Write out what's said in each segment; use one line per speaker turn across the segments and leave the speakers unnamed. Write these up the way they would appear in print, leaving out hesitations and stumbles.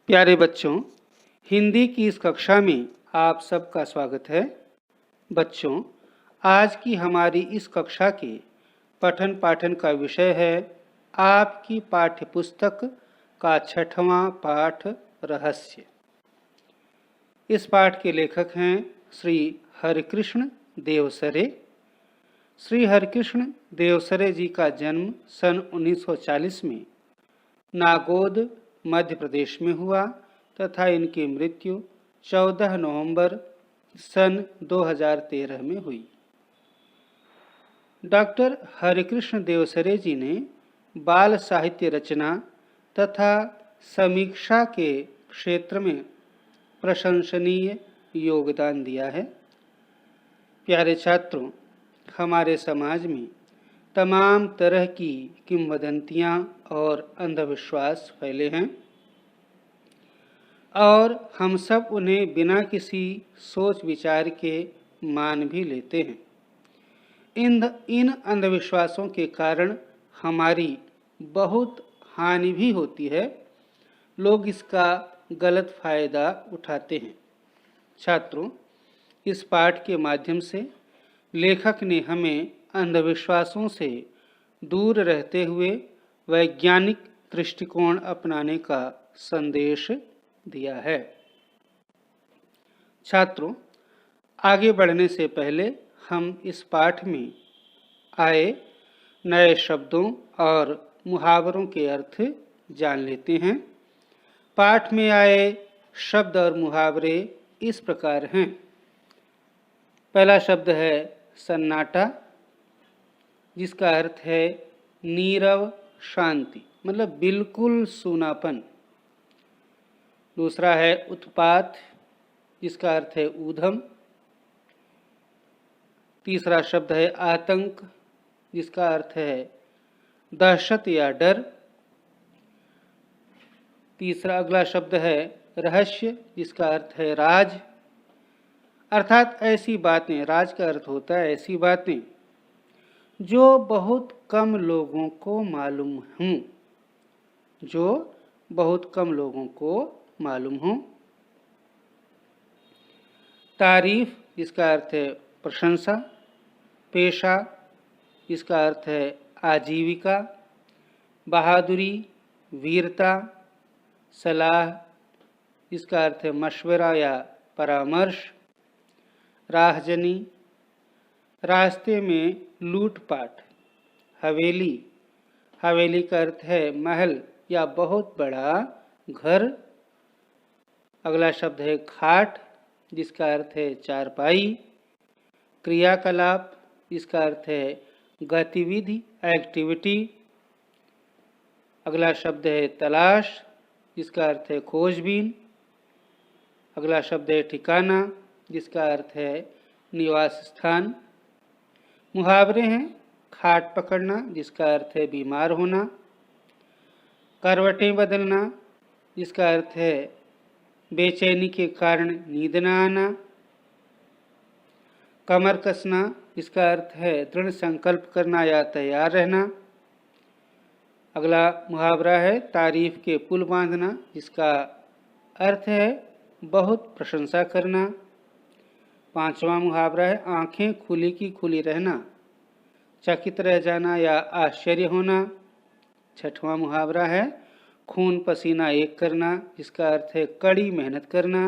प्यारे बच्चों, हिंदी की इस कक्षा में आप सबका स्वागत है। बच्चों, आज की हमारी इस कक्षा के पठन पाठन का विषय है आपकी पाठ्य पुस्तक का 6वां पाठ रहस्य। इस पाठ के लेखक हैं श्री हरिकृष्ण देवसरे। श्री हरिकृष्ण देवसरे जी का जन्म सन 1940 में नागौद मध्य प्रदेश में हुआ तथा इनकी मृत्यु 14 नवंबर सन 2013 में हुई। डॉक्टर हरिकृष्ण देवसरे जी ने बाल साहित्य रचना तथा समीक्षा के क्षेत्र में प्रशंसनीय योगदान दिया है। प्यारे छात्रों, हमारे समाज में तमाम तरह की किंवदंतियां और अंधविश्वास फैले हैं और हम सब उन्हें बिना किसी सोच विचार के मान भी लेते हैं। इन अंधविश्वासों के कारण हमारी बहुत हानि भी होती है। लोग इसका गलत फायदा उठाते हैं। छात्रों, इस पाठ के माध्यम से लेखक ने हमें अंधविश्वासों से दूर रहते हुए वैज्ञानिक दृष्टिकोण अपनाने का संदेश दिया है। छात्रों, आगे बढ़ने से पहले हम इस पाठ में आए नए शब्दों और मुहावरों के अर्थ जान लेते हैं। पाठ में आए शब्द और मुहावरे इस प्रकार हैं। पहला शब्द है सन्नाटा, जिसका अर्थ है नीरव शांति, मतलब बिल्कुल सूनापन। दूसरा है उत्पात, जिसका अर्थ है ऊधम। तीसरा शब्द है आतंक, जिसका अर्थ है दहशत या डर। अगला शब्द है रहस्य, जिसका अर्थ है राज, अर्थात ऐसी बातें। राज का अर्थ होता है ऐसी बातें जो बहुत कम लोगों को मालूम हों, जो बहुत कम लोगों को मालूम हों। तारीफ, जिसका अर्थ है प्रशंसा। पेशा, जिसका अर्थ है आजीविका। बहादुरी, वीरता। सलाह, जिसका अर्थ है मशवरा या परामर्श। राहजनी, रास्ते में लूटपाट। हवेली, हवेली का अर्थ है महल या बहुत बड़ा घर। अगला शब्द है खाट, जिसका अर्थ है चारपाई। क्रियाकलाप, जिसका अर्थ है गतिविधि, एक्टिविटी। अगला शब्द है तलाश, जिसका अर्थ है खोजबीन। अगला शब्द है ठिकाना, जिसका अर्थ है निवास स्थान। मुहावरे हैं खाट पकड़ना, जिसका अर्थ है बीमार होना। करवटें बदलना, जिसका अर्थ है बेचैनी के कारण नींद न आना। कमर कसना, जिसका अर्थ है दृढ़ संकल्प करना या तैयार रहना। अगला मुहावरा है तारीफ के पुल बांधना, जिसका अर्थ है बहुत प्रशंसा करना। पांचवा मुहावरा है आंखें खुली की खुली रहना, चकित रह जाना या आश्चर्य होना। छठवां मुहावरा है खून पसीना एक करना, जिसका अर्थ है कड़ी मेहनत करना।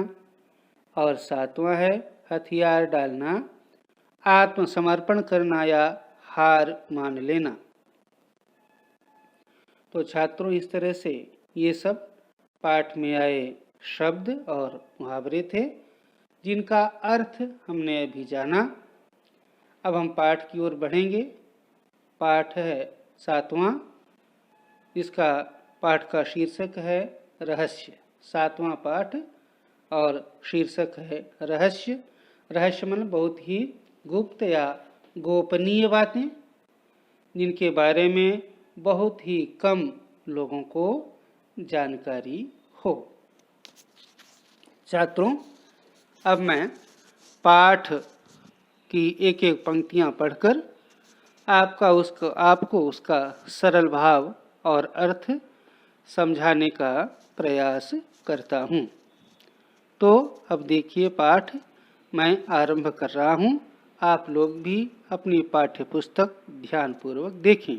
और सातवां है हथियार डालना, आत्मसमर्पण करना या हार मान लेना। तो छात्रों, इस तरह से ये सब पाठ में आए शब्द और मुहावरे थे, जिनका अर्थ हमने अभी जाना। अब हम पाठ की ओर बढ़ेंगे। पाठ है 7वां, जिसका पाठ का शीर्षक है रहस्य। 7वां पाठ और शीर्षक है रहस्य। रहस्य मतलब बहुत ही गुप्त या गोपनीय बातें, जिनके बारे में बहुत ही कम लोगों को जानकारी हो। छात्रों, अब मैं पाठ की एक एक पंक्तियां पढ़कर आपको उसका सरल भाव और अर्थ समझाने का प्रयास करता हूँ। तो अब देखिए पाठ मैं आरंभ कर रहा हूँ। आप लोग भी अपनी पाठ्य पुस्तक ध्यानपूर्वक देखें।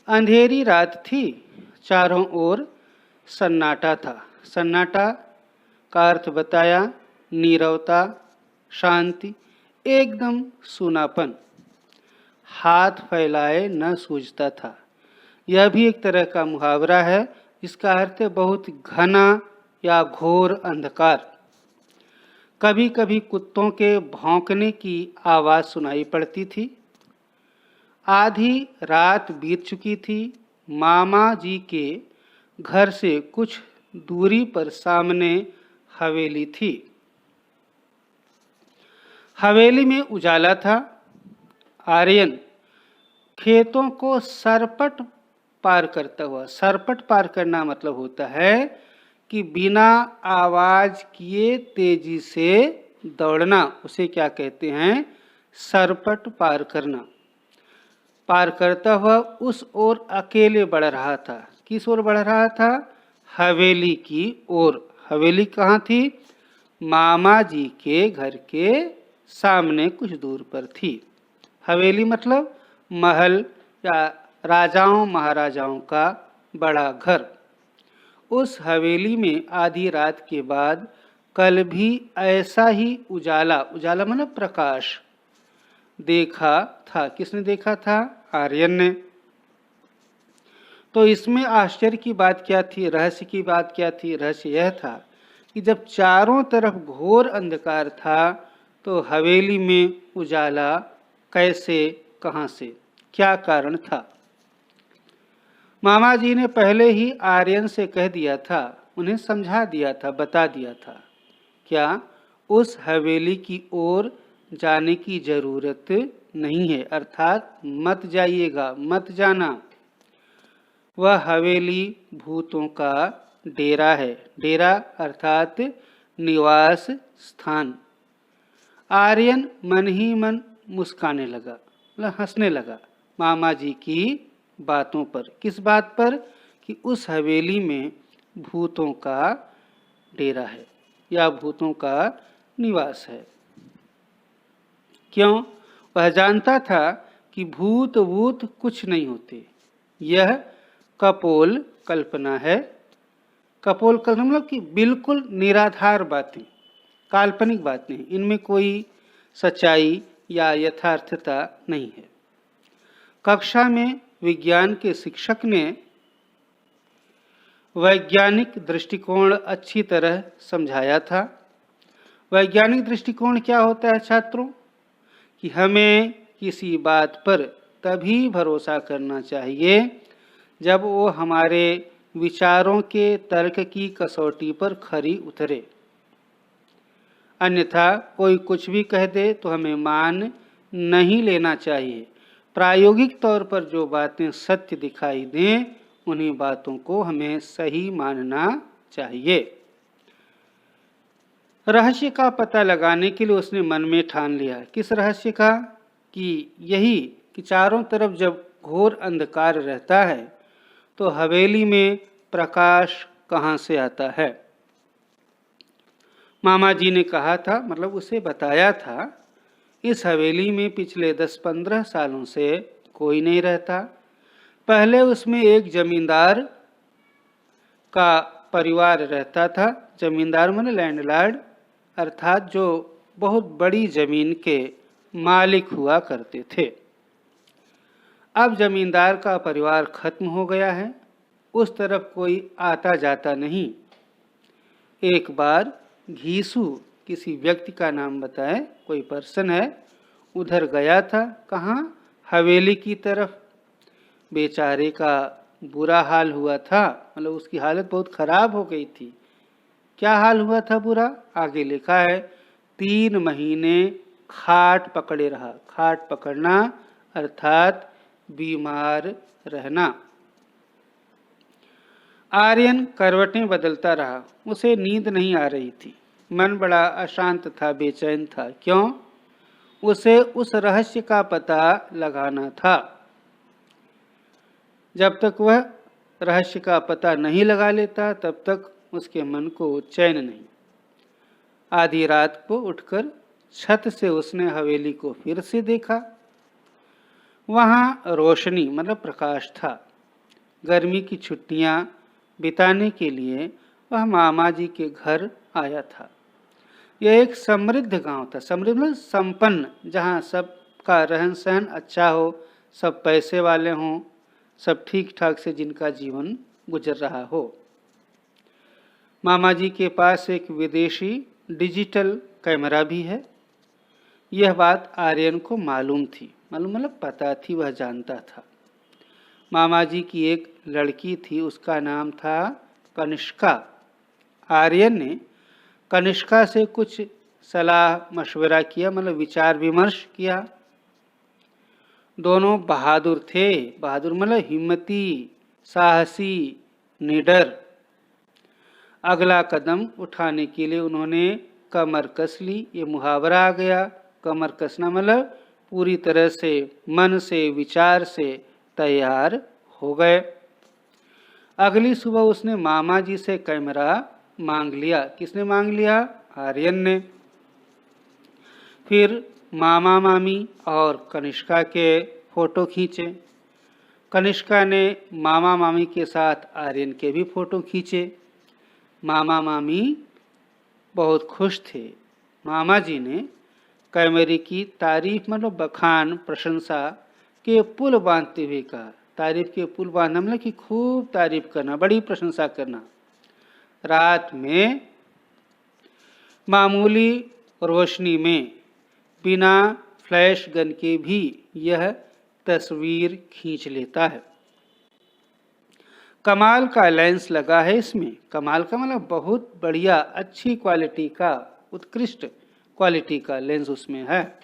अंधेरी रात थी, चारों ओर सन्नाटा था। सन्नाटा का अर्थ बताया नीरवता, शांति, एकदम सूनापन। हाथ फैलाए न सूझता था। यह भी एक तरह का मुहावरा है। इसका अर्थ है बहुत घना या घोर अंधकार। कभी कभी कुत्तों के भौंकने की आवाज़ सुनाई पड़ती थी। आधी रात बीत चुकी थी। मामा जी के घर से कुछ दूरी पर सामने हवेली थी। हवेली में उजाला था। आर्यन खेतों को सरपट पार करता हुआ, सरपट पार करना मतलब होता है कि बिना आवाज किए तेजी से दौड़ना, उसे क्या कहते हैं? सरपट पार करना। पार करता हुआ उस ओर अकेले बढ़ रहा था। किस ओर बढ़ रहा था? हवेली की ओर। हवेली कहाँ थी? मामा जी के घर के सामने कुछ दूर पर थी। हवेली मतलब महल या राजाओं महाराजाओं का बड़ा घर। उस हवेली में आधी रात के बाद कल भी ऐसा ही उजाला, उजाला मतलब प्रकाश, देखा था। किसने देखा था? आर्यन ने। तो इसमें आश्चर्य की बात क्या थी? रहस्य की बात क्या थी? रहस्य यह था कि जब चारों तरफ घोर अंधकार था तो हवेली में उजाला कैसे, कहाँ से, क्या कारण था? मामा जी ने पहले ही आर्यन से कह दिया था, उन्हें समझा दिया था, बता दिया था। क्या? उस हवेली की ओर जाने की जरूरत नहीं है, अर्थात मत जाइएगा, मत जाना। वह हवेली भूतों का डेरा है। डेरा अर्थात निवास स्थान। आर्यन मन ही मन मुस्काने लगा, मतलब हंसने लगा मामा जी की बातों पर। किस बात पर? कि उस हवेली में भूतों का डेरा है या भूतों का निवास है। क्यों? वह जानता था कि भूत वूत कुछ नहीं होते। यह कपोल कल्पना है। कपोल कल्पना मतलब कि बिल्कुल निराधार बातें, काल्पनिक बातें, इनमें कोई सच्चाई या यथार्थता नहीं है। कक्षा में विज्ञान के शिक्षक ने वैज्ञानिक दृष्टिकोण अच्छी तरह समझाया था। वैज्ञानिक दृष्टिकोण क्या होता है छात्रों? कि हमें किसी बात पर तभी भरोसा करना चाहिए जब वो हमारे विचारों के तर्क की कसौटी पर खरी उतरे। अन्यथा कोई कुछ भी कह दे तो हमें मान नहीं लेना चाहिए। प्रायोगिक तौर पर जो बातें सत्य दिखाई दें उन्हीं बातों को हमें सही मानना चाहिए। रहस्य का पता लगाने के लिए उसने मन में ठान लिया। किस रहस्य का? कि यही कि चारों तरफ जब घोर अंधकार रहता है तो हवेली में प्रकाश कहाँ से आता है? मामा जी ने कहा था, मतलब उसे बताया था, इस हवेली में पिछले 10-15 सालों से कोई नहीं रहता। पहले उसमें एक जमींदार का परिवार रहता था। जमींदार माने लैंडलॉर्ड, अर्थात जो बहुत बड़ी जमीन के मालिक हुआ करते थे। अब जमींदार का परिवार खत्म हो गया है, उस तरफ कोई आता जाता नहीं। एक बार घीसू, किसी व्यक्ति का नाम बताए, कोई पर्सन है, उधर गया था। कहाँ? हवेली की तरफ। बेचारे का बुरा हाल हुआ था, मतलब उसकी हालत बहुत खराब हो गई थी। क्या हाल हुआ था बुरा? आगे लिखा है, 3 महीने खाट पकड़े रहा। खाट पकड़ना अर्थात बीमार रहना। आर्यन करवटें बदलता रहा, उसे नींद नहीं आ रही थी। मन बड़ा अशांत था, बेचैन था। क्यों? उसे उस रहस्य का पता लगाना था। जब तक वह रहस्य का पता नहीं लगा लेता तब तक उसके मन को चैन नहीं। आधी रात को उठकर छत से उसने हवेली को फिर से देखा। वहाँ रोशनी मतलब प्रकाश था। गर्मी की छुट्टियाँ बिताने के लिए वह मामा जी के घर आया था। यह एक समृद्ध गांव था। समृद्ध मतलब संपन्न, जहाँ सबका रहन सहन अच्छा हो, सब पैसे वाले हों, सब ठीक ठाक से जिनका जीवन गुजर रहा हो। मामा जी के पास एक विदेशी डिजिटल कैमरा भी है। यह बात आर्यन को मालूम थी, मालूम मतलब पता थी, वह जानता था। मामा जी की एक लड़की थी, उसका नाम था कनिष्का। आर्यन ने कनिष्का से कुछ सलाह मशवरा किया, मतलब विचार विमर्श किया। दोनों बहादुर थे। बहादुर मतलब हिम्मती, साहसी, निडर। अगला कदम उठाने के लिए उन्होंने कमर कस ली। ये मुहावरा आ गया, कमर कसना मतलब पूरी तरह से मन से विचार से तैयार हो गए। अगली सुबह उसने मामा जी से कैमरा मांग लिया। किसने मांग लिया? आर्यन ने। फिर मामा मामी और कनिष्का के फोटो खींचे। कनिष्का ने मामा मामी के साथ आर्यन के भी फोटो खींचे। मामा मामी बहुत खुश थे। मामा जी ने कैमरे की तारीफ मतलब बखान, प्रशंसा के पुल बांधते हुए कहा। तारीफ के पुल बांधना मतलब कि खूब तारीफ करना, बड़ी प्रशंसा करना। रात में मामूली रोशनी में बिना फ्लैश गन के भी यह तस्वीर खींच लेता है। कमाल का लेंस लगा है इसमें। कमाल का मतलब बहुत बढ़िया, अच्छी क्वालिटी का, उत्कृष्ट क्वालिटी का लेंस उसमें है।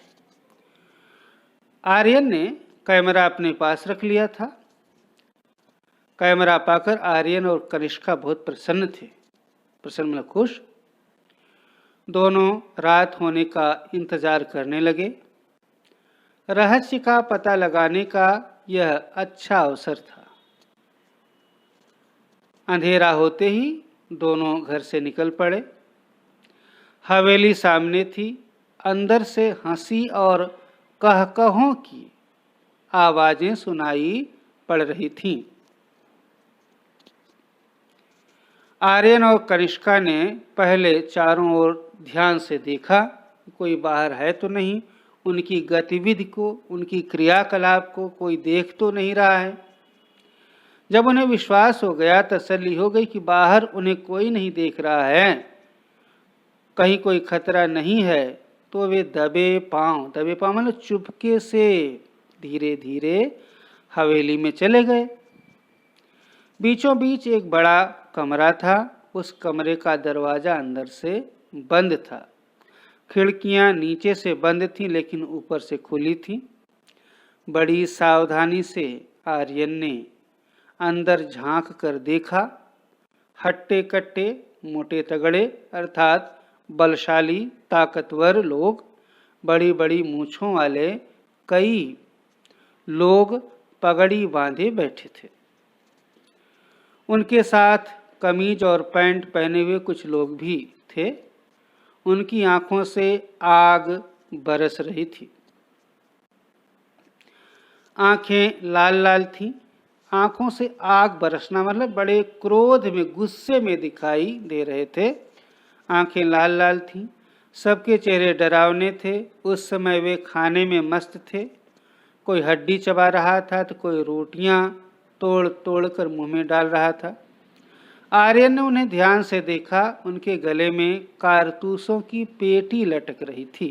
आर्यन ने कैमरा अपने पास रख लिया था। कैमरा पाकर आर्यन और कनिष्का बहुत प्रसन्न थे। प्रसन्न मतलब खुश। दोनों रात होने का इंतजार करने लगे। रहस्य का पता लगाने का यह अच्छा अवसर था। अंधेरा होते ही दोनों घर से निकल पड़े। हवेली सामने थी। अंदर से हंसी और कहकहों की आवाजें सुनाई पड़ रही थीं। आर्यन और कनिष्का ने पहले चारों ओर ध्यान से देखा, कोई बाहर है तो नहीं, उनकी गतिविधि को, उनकी क्रियाकलाप को कोई देख तो नहीं रहा है। जब उन्हें विश्वास हो गया, तसल्ली हो गई कि बाहर उन्हें कोई नहीं देख रहा है, कहीं कोई खतरा नहीं है, तो वे दबे पांव मतलब चुपके से धीरे धीरे हवेली में चले गए। बीचों बीच एक बड़ा कमरा था। उस कमरे का दरवाजा अंदर से बंद था। खिड़कियां नीचे से बंद थीं लेकिन ऊपर से खुली थीं। बड़ी सावधानी से आर्यन ने अंदर झांक कर देखा। हट्टे कट्टे, मोटे तगड़े अर्थात बलशाली, ताकतवर लोग, बड़ी बड़ी मूंछों वाले कई लोग पगड़ी बांधे बैठे थे। उनके साथ कमीज और पैंट पहने हुए कुछ लोग भी थे। उनकी आंखों से आग बरस रही थी। आंखें लाल लाल थीं। आंखों से आग बरसना मतलब बड़े क्रोध में, गुस्से में दिखाई दे रहे थे। आंखें लाल लाल थीं। सबके चेहरे डरावने थे। उस समय वे खाने में मस्त थे। कोई हड्डी चबा रहा था तो कोई रोटियां तोड़ तोड़ कर मुंह में डाल रहा था। आर्यन ने उन्हें ध्यान से देखा। उनके गले में कारतूसों की पेटी लटक रही थी।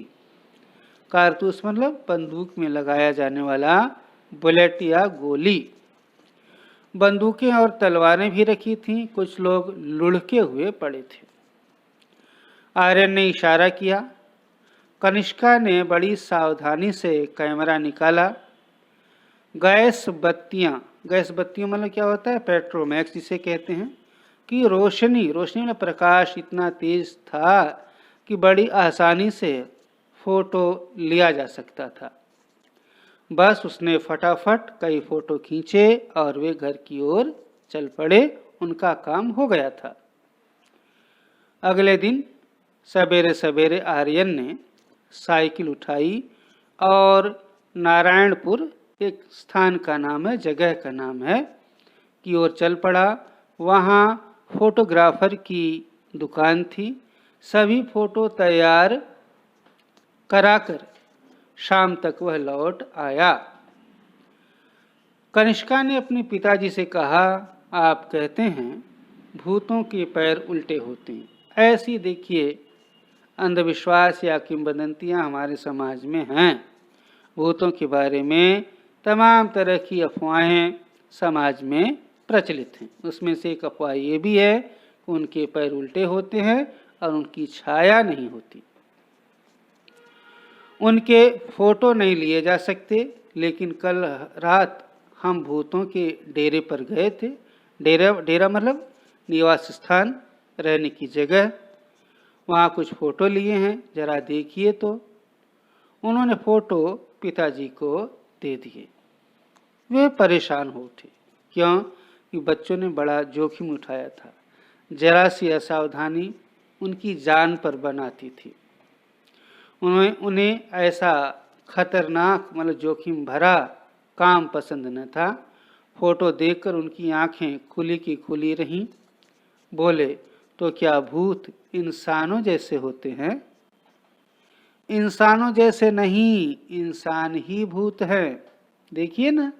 कारतूस मतलब बंदूक में लगाया जाने वाला बुलेट या गोली। बंदूकें और तलवारें भी रखी थीं। कुछ लोग लुढ़के हुए पड़े थे। आर्यन ने इशारा किया। कनिष्का ने बड़ी सावधानी से कैमरा निकाला। गैस बत्तियां मतलब क्या होता है? पेट्रोमैक्स जिसे कहते हैं, कि रोशनी में प्रकाश इतना तेज था कि बड़ी आसानी से फोटो लिया जा सकता था। बस उसने फटाफट कई फोटो खींचे और वे घर की ओर चल पड़े। उनका काम हो गया था। अगले दिन सवेरे सवेरे आर्यन ने साइकिल उठाई और नारायणपुर, एक स्थान का नाम है, जगह का नाम है, की ओर चल पड़ा। वहाँ फोटोग्राफर की दुकान थी। सभी फोटो तैयार कराकर शाम तक वह लौट आया। कनिष्का ने अपने पिताजी से कहा, आप कहते हैं भूतों के पैर उल्टे होते हैं। ऐसी देखिए अंधविश्वास या किंवदंतियां हमारे समाज में हैं। भूतों के बारे में तमाम तरह की अफवाहें समाज में प्रचलित हैं। उसमें से एक अफवाह ये भी है कि उनके पैर उल्टे होते हैं और उनकी छाया नहीं होती। उनके फोटो नहीं लिए जा सकते। लेकिन कल रात हम भूतों के डेरे पर गए थे। डेरा मतलब निवास स्थान, रहने की जगह। वहाँ कुछ फ़ोटो लिए हैं, ज़रा देखिए। तो उन्होंने फ़ोटो पिताजी को दे दिए। वे परेशान हो उठे। क्यों? कि बच्चों ने बड़ा जोखिम उठाया था। जरा सी असावधानी उनकी जान पर बनाती थी। उन्हें ऐसा खतरनाक मतलब जोखिम भरा काम पसंद न था। फोटो देखकर उनकी आंखें खुली की खुली रहीं। बोले, तो क्या भूत इंसानों जैसे होते हैं? इंसानों जैसे नहीं, इंसान ही भूत है। देखिए ना,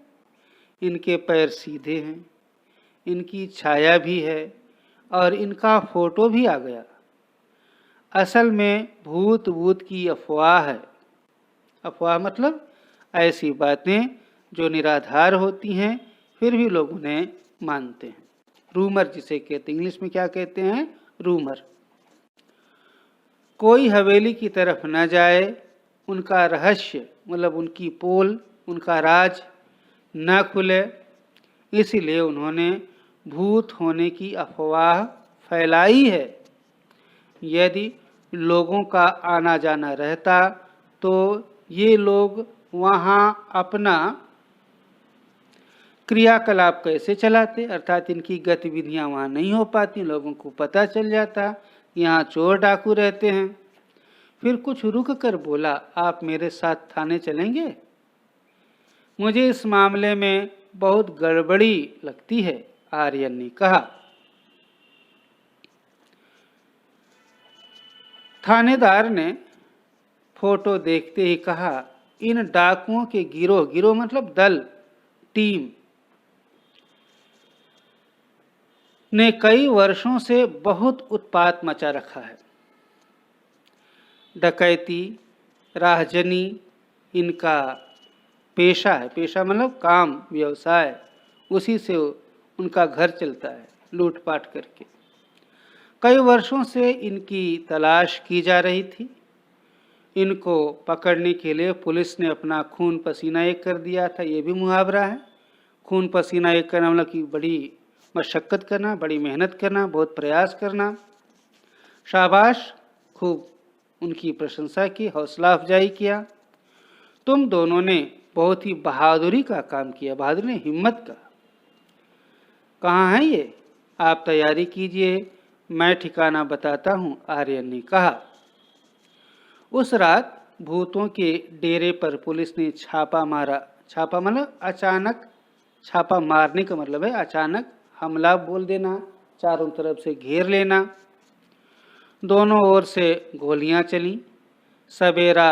इनके पैर सीधे हैं, इनकी छाया भी है और इनका फोटो भी आ गया। असल में भूत की अफवाह है। अफवाह मतलब ऐसी बातें जो निराधार होती हैं, फिर भी लोग उन्हें मानते हैं। रूमर जिसे कहते हैं, इंग्लिश में क्या कहते हैं? रूमर। कोई हवेली की तरफ न जाए, उनका रहस्य मतलब उनकी पोल, उनका राज न खुले, इसलिए उन्होंने भूत होने की अफवाह फैलाई है। यदि लोगों का आना जाना रहता तो ये लोग वहाँ अपना क्रियाकलाप कैसे चलाते? अर्थात इनकी गतिविधियां वहाँ नहीं हो पाती। लोगों को पता चल जाता यहाँ चोर डाकू रहते हैं। फिर कुछ रुक कर बोला, आप मेरे साथ थाने चलेंगे? मुझे इस मामले में बहुत गड़बड़ी लगती है, आर्यन ने कहा। थानेदार ने फोटो देखते ही कहा, इन डाकुओं के गिरोह मतलब दल, टीम ने कई वर्षों से बहुत उत्पात मचा रखा है। डकैती, राहजनी इनका पेशा है। पेशा मतलब काम, व्यवसाय, उसी से उनका घर चलता है, लूटपाट करके। कई वर्षों से इनकी तलाश की जा रही थी। इनको पकड़ने के लिए पुलिस ने अपना खून पसीना एक कर दिया था। ये भी मुहावरा है। खून पसीना एक करना मतलब कि बड़ी मशक्क़त करना, बड़ी मेहनत करना, बहुत प्रयास करना। शाबाश, खूब उनकी प्रशंसा की, हौसला अफजाई किया। तुम दोनों ने बहुत ही बहादुरी का काम किया। बहादुरी ने हिम्मत का। कहाँ है ये? आप तैयारी कीजिए, मैं ठिकाना बताता हूँ, आर्यन ने कहा। उस रात भूतों के डेरे पर पुलिस ने छापा मारा। छापा मतलब अचानक, छापा मारने का मतलब है अचानक हमला बोल देना, चारों तरफ से घेर लेना। दोनों ओर से गोलियां चली। सवेरा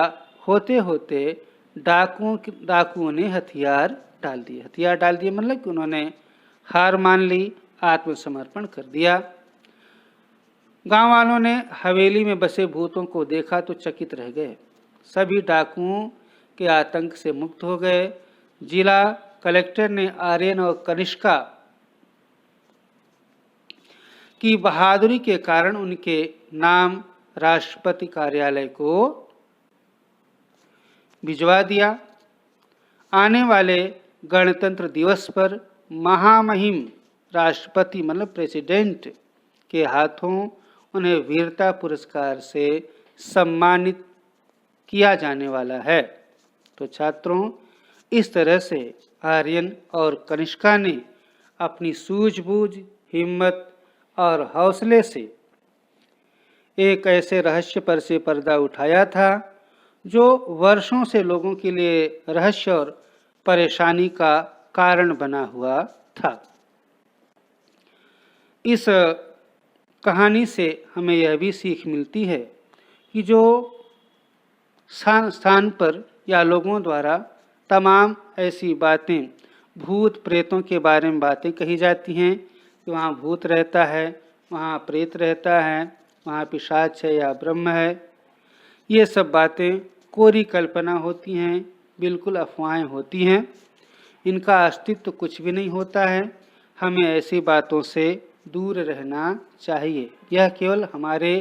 होते होते डाकुओं ने हथियार डाल दिए। हथियार डाल दिए मतलब कि उन्होंने हार मान ली, आत्मसमर्पण कर दिया। गांव वालों ने हवेली में बसे भूतों को देखा तो चकित रह गए। सभी डाकुओं के आतंक से मुक्त हो गए। जिला कलेक्टर ने आर्यन और कनिष्का की बहादुरी के कारण उनके नाम राष्ट्रपति कार्यालय को भिजवा दिया। आने वाले गणतंत्र दिवस पर महामहिम राष्ट्रपति मतलब प्रेसिडेंट के हाथों उन्हें वीरता पुरस्कार से सम्मानित किया जाने वाला है। तो छात्रों, इस तरह से आर्यन और कनिष्का ने अपनी सूझबूझ, हिम्मत और हौसले से एक ऐसे रहस्य पर से पर्दा उठाया था जो वर्षों से लोगों के लिए रहस्य और परेशानी का कारण बना हुआ था। इस कहानी से हमें यह भी सीख मिलती है कि जो स्थान पर या लोगों द्वारा तमाम ऐसी बातें, भूत प्रेतों के बारे में बातें कही जाती हैं कि वहाँ भूत रहता है, वहाँ प्रेत रहता है, वहाँ पिशाच है या ब्रह्म है, ये सब बातें कोरी कल्पना होती हैं, बिल्कुल अफवाहें होती हैं। इनका अस्तित्व कुछ भी नहीं होता है। हमें ऐसी बातों से दूर रहना चाहिए। यह केवल हमारे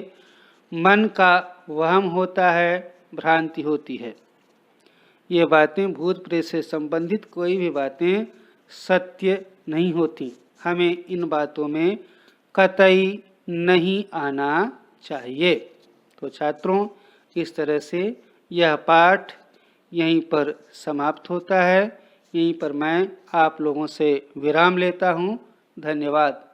मन का वहम होता है, भ्रांति होती है। ये बातें, भूत प्रेत से संबंधित कोई भी बातें सत्य नहीं होती। हमें इन बातों में कतई नहीं आना चाहिए। तो छात्रों, इस तरह से यह पाठ यहीं पर समाप्त होता है। यहीं पर मैं आप लोगों से विराम लेता हूँ। धन्यवाद।